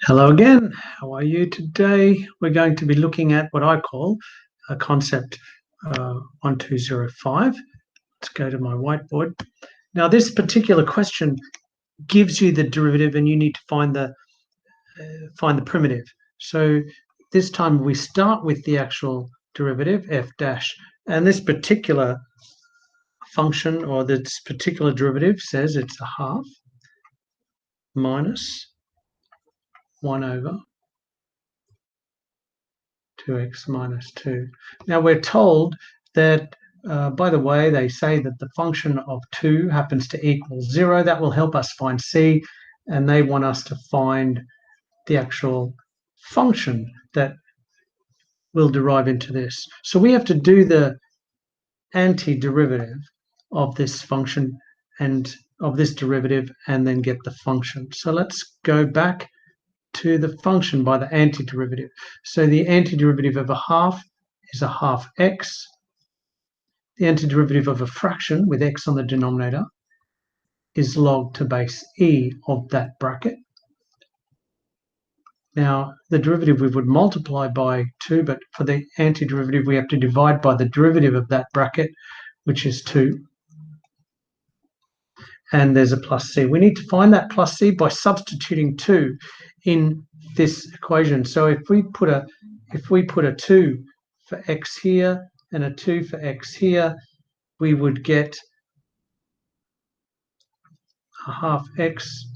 Hello again. How are you today? We're going to be looking at what I call a concept 1205. Let's go to my whiteboard. Now, this particular question gives you the derivative, and you need to find the primitive. So this time we start with the actual derivative f dash, and this particular function or this particular derivative says it's a half minus 1 over 2x minus 2. Now we're told that, by the way, they say that the function of 2 happens to equal 0. That will help us find c, and they want us to find the actual function that will derive into this. So we have to do the antiderivative of this function and of this derivative and then get the function. So let's go back to the function by the antiderivative. So the antiderivative of a half is a half x. The antiderivative of a fraction with x on the denominator is log to base e of that bracket. Now, the derivative we would multiply by 2, but for the antiderivative we have to divide by the derivative of that bracket, which is 2. And there's a plus c. We need to find that plus c by substituting 2 in this equation. So if we put a 2 for x here and a 2 for x here, we would get a half x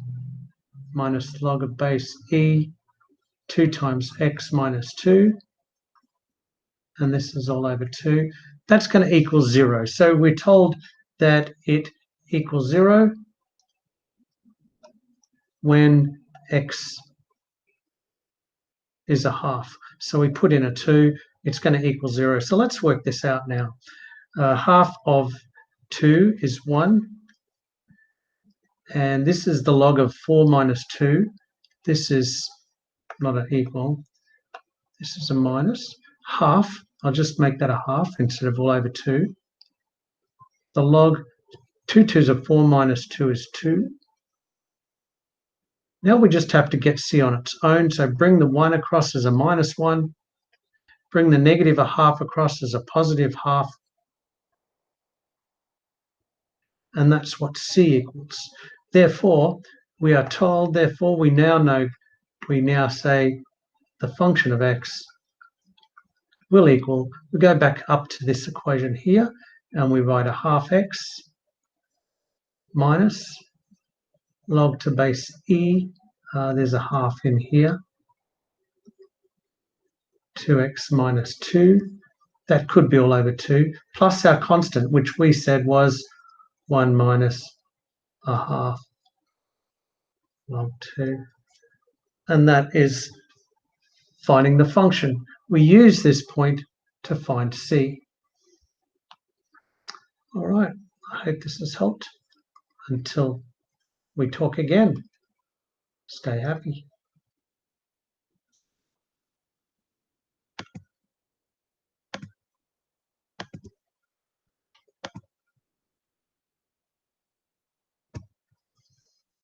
minus log of base e 2 times x minus 2, and this is all over 2. That's going to equal 0. So we're told that it equals 0 when x is a half. So we put in a 2, it's going to equal 0. So let's work this out now. Half of 2 is 1, and this is the log of 4 minus 2. This is not an equal, this is a minus. Half, I'll just make that a half instead of all over 2. The log, 2 2s are 4 minus 2 is 2. Now we just have to get c on its own, so bring the 1 across as a minus 1, bring the negative a half across as a positive half, and that's what c equals. Therefore, we are told, therefore we now say the function of x will equal, we go back up to this equation here, and we write a half x minus log to base e, there's a half in here, 2x minus 2, that could be all over 2, plus our constant, which we said was 1 minus a half log 2. And that is finding the function. We use this point to find c. All right, I hope this has helped. Until we talk again, stay happy.